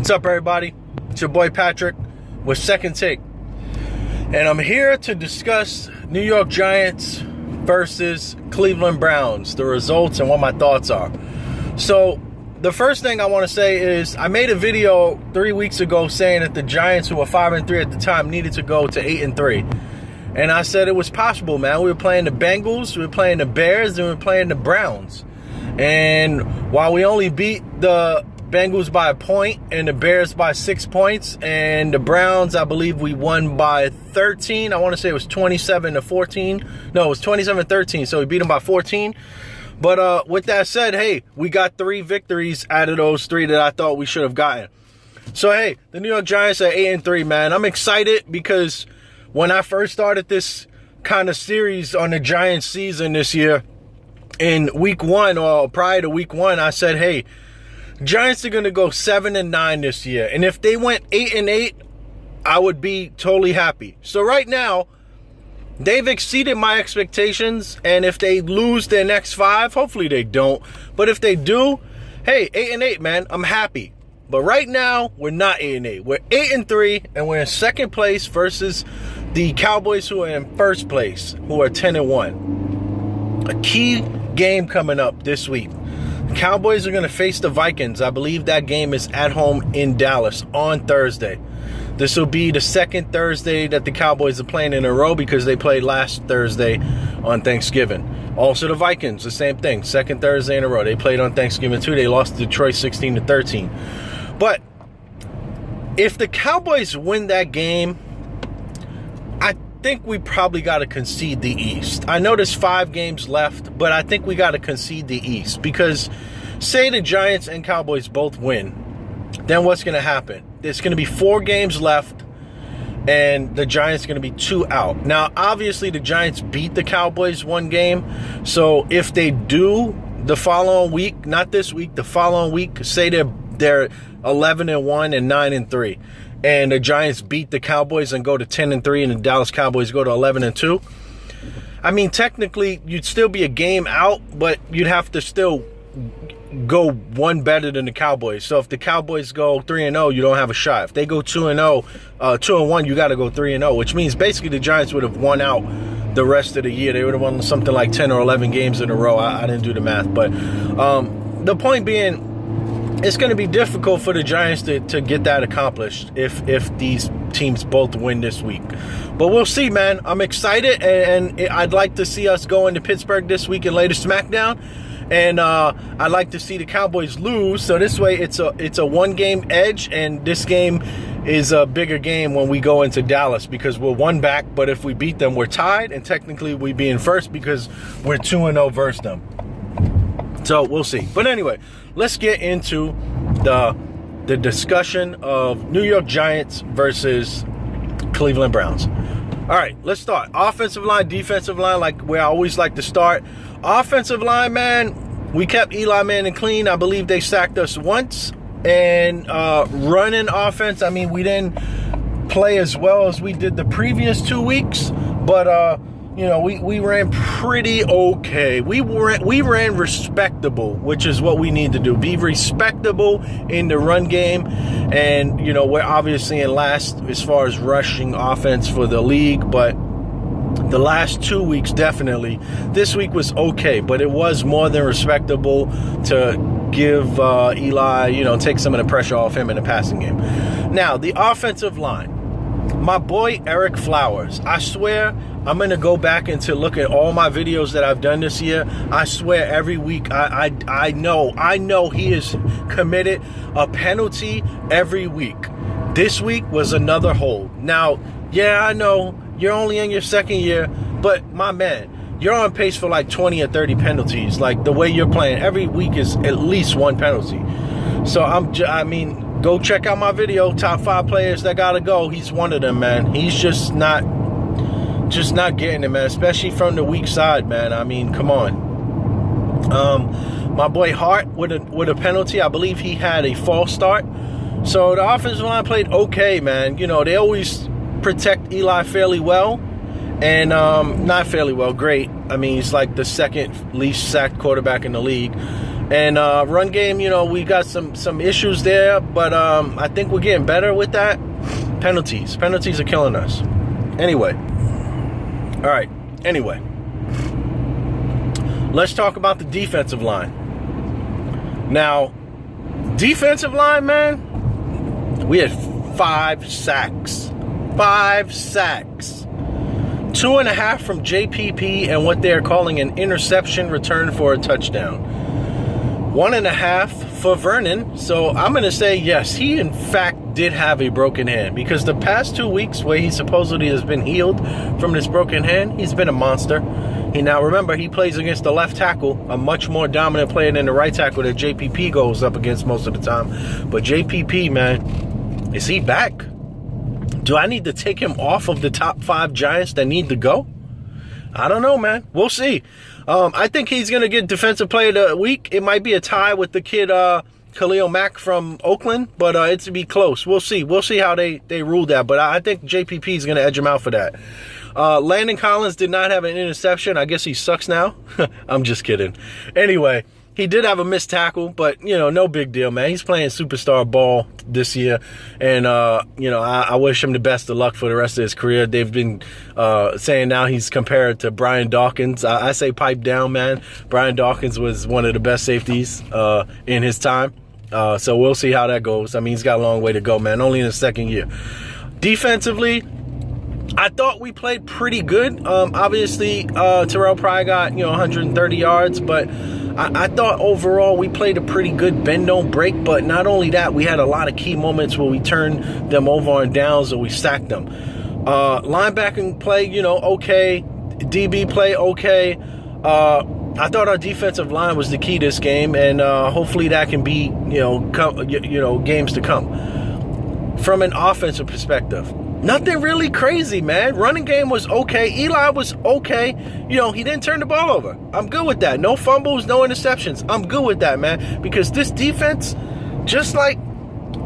What's up, everybody? It's your boy Patrick with Second Take, and I'm here to discuss New York Giants versus Cleveland Browns, the results and what my thoughts are. So the first thing I want to say is I made a video 3 weeks ago saying that the Giants, who were 5-3 at the time, needed to go to 8-3. And I said it was possible, man. We were playing the Bengals, we were playing the Bears, and we were playing the Browns. And while we only beat the Bengals by a point and the Bears by 6 points, and the Browns, I believe we won by 13. I want to say it was 27-14. No, it was 27-13, so we beat them by 14. But with that said, hey, we got 3 victories out of those 3 that I thought we should have gotten. So, hey, the New York Giants are 8-3, man. I'm excited because when I first started this kind of series on the Giants season this year, in week 1 or prior to week 1, I said, hey, Giants are going to go 7-9 this year. And if they went 8-8, I would be totally happy. So right now, they've exceeded my expectations. And if they lose their next 5, hopefully they don't. But if they do, hey, 8-8, man, I'm happy. But right now, we're not 8-8. We're 8-3, and we're in second place versus the Cowboys, who are in first place, who are 10-1. A key game coming up this week. The Cowboys are going to face the Vikings. I believe that game is at home in Dallas on Thursday. This will be the second Thursday that the Cowboys are playing in a row because they played last Thursday on Thanksgiving. Also, the Vikings, the same thing. Second Thursday in a row. They played on Thanksgiving too. They lost to Detroit 16-13. But if the Cowboys win that game, I think we probably got to concede the East. I know there's 5 games left, but I think we got to concede the East because say the Giants and Cowboys both win, then what's going to happen? There's going to be 4 games left, and the Giants are going to be 2 out. Now, obviously, the Giants beat the Cowboys 1 game, so if they do the following week, not this week, the following week, say they're 11-1 and 9-3. And the Giants beat the Cowboys and go to 10-3, and the Dallas Cowboys go to 11-2. I mean, technically, you'd still be a game out, but you'd have to still go 1 better than the Cowboys. So if the Cowboys go 3-0, you don't have a shot. If they go 2-1, you got to go 3-0, which means basically the Giants would have won out the rest of the year. They would have won something like 10 or 11 games in a row. I didn't do the math, but the point being, it's going to be difficult for the Giants to get that accomplished if these teams both win this week. But we'll see, man. I'm excited, and I'd like to see us go into Pittsburgh this week and lay the smackdown. And I'd like to see the Cowboys lose, so this way it's a 1-game edge, and this game is a bigger game when we go into Dallas because we're 1 back, but if we beat them, we're tied, and technically we'd be in first because we're 2-0 versus them. So we'll see. But anyway, let's get into the discussion of New York Giants versus Cleveland Browns. All right, let's start. Offensive line, defensive line, like where I always like to start. Offensive line, man, we kept Eli Manning clean. I believe they sacked us once. And running offense, I mean, we didn't play as well as we did the previous 2 weeks. But, you know, we ran pretty okay. We ran respectable, which is what we need to do. Be respectable in the run game. And, you know, we're obviously in last as far as rushing offense for the league. But the last 2 weeks, definitely. This week was okay, but it was more than respectable to give Eli, you know, take some of the pressure off him in the passing game. Now, the offensive line. My boy Ereck Flowers, I swear I'm going to go back and to look at all my videos that I've done this year. I swear every week I know he is committed a penalty every week. This week was another hold. Now, yeah, I know you're only in your second year, but my man, you're on pace for like 20 or 30 penalties. Like the way you're playing, every week is at least 1 penalty. So I mean, go check out my video, top 5 players that gotta go. He's one of them, man. He's just not getting it, man. Especially from the weak side, man. I mean, come on. My boy Hart with a penalty. I believe he had a false start. So the offensive line played okay, man. You know, they always protect Eli fairly well. And not fairly well, great. I mean, he's like the second least sacked quarterback in the league. And run game, we got some issues there, but I think we're getting better with that. Penalties are killing us. Anyway, all right. Anyway, let's talk about the defensive line. Now, defensive line, man, we had 5 sacks. 5 sacks. 2.5 from JPP and what they're calling an interception return for a touchdown. 1.5 for Vernon. So I'm going to say, yes, he in fact did have a broken hand, because the past 2 weeks where he supposedly has been healed from this broken hand, he's been a monster. Now, remember, he plays against the left tackle, a much more dominant player than the right tackle that JPP goes up against most of the time. But JPP, man, is he back? Do I need to take him off of the top 5 Giants that need to go? I don't know, man. We'll see. I think he's going to get Defensive Player of the Week. It might be a tie with the kid Khalil Mack from Oakland, but it's to be close. We'll see. We'll see how they rule that. But I think JPP is going to edge him out for that. Landon Collins did not have an interception. I guess he sucks now. I'm just kidding. Anyway, he did have a missed tackle, but, no big deal, man. He's playing superstar ball this year. And, I wish him the best of luck for the rest of his career. They've been saying now he's compared to Brian Dawkins. I say pipe down, man. Brian Dawkins was one of the best safeties in his time. So we'll see how that goes. I mean, he's got a long way to go, man. Only in his second year. Defensively, I thought we played pretty good. Obviously, Terrell Pryor got, 130 yards, but I thought overall we played a pretty good bend don't break. But not only that, we had a lot of key moments where we turned them over on downs or we sacked them. Linebacking play, okay. DB play, okay. I thought our defensive line was the key to this game, and hopefully that can be, games to come. From an offensive perspective, nothing really crazy, man. Running game was okay. Eli was okay. He didn't turn the ball over. I'm good with that. No fumbles, no interceptions. I'm good with that, man. Because this defense, just like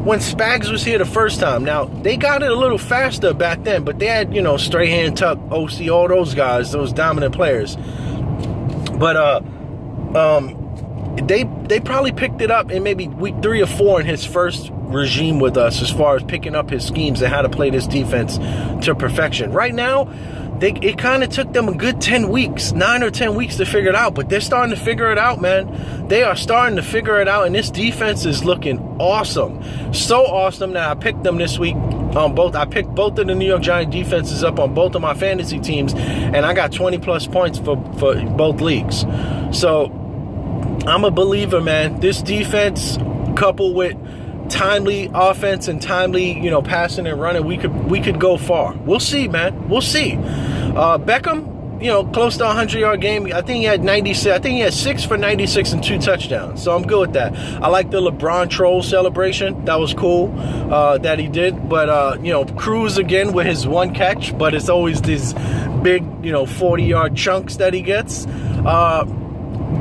when Spags was here the first time, now, they got it a little faster back then, but they had, Strahan, Tuck, OC, all those guys, those dominant players. But they probably picked it up in maybe week 3 or 4 in his first regime with us, as far as picking up his schemes and how to play this defense to perfection. Right now, it kind of took them a good 9 or 10 weeks to figure it out, but they're starting to figure it out, man. They are starting to figure it out, and this defense is looking awesome. So awesome that I picked them this week on both. I picked both of the New York Giants defenses up on both of my fantasy teams, and I got 20 plus points for both leagues. So I'm a believer, man. This defense, coupled with timely offense and timely, passing and running, we could go far. We'll see, man. We'll see. Beckham, close to a 100-yard game. I think he had 96. I think he had 6 for 96 and 2 touchdowns. So I'm good with that. I like the LeBron troll celebration. That was cool that he did. But Cruz again with his 1 catch, but it's always these big, 40-yard chunks that he gets.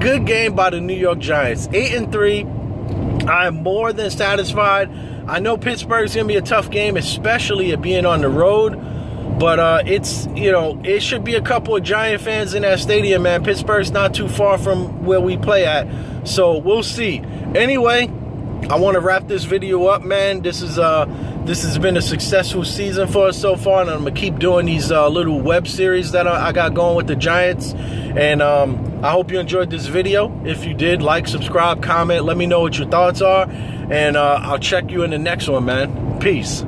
Good game by the New York Giants. 8-3. I'm more than satisfied. I know Pittsburgh's going to be a tough game, especially it being on the road. But it should be a couple of Giant fans in that stadium, man. Pittsburgh's not too far from where we play at. So we'll see. Anyway, I want to wrap this video up, man. This has been a successful season for us so far, and I'm going to keep doing these little web series that I got going with the Giants. And I hope you enjoyed this video. If you did, like, subscribe, comment. Let me know what your thoughts are. And I'll check you in the next one, man. Peace.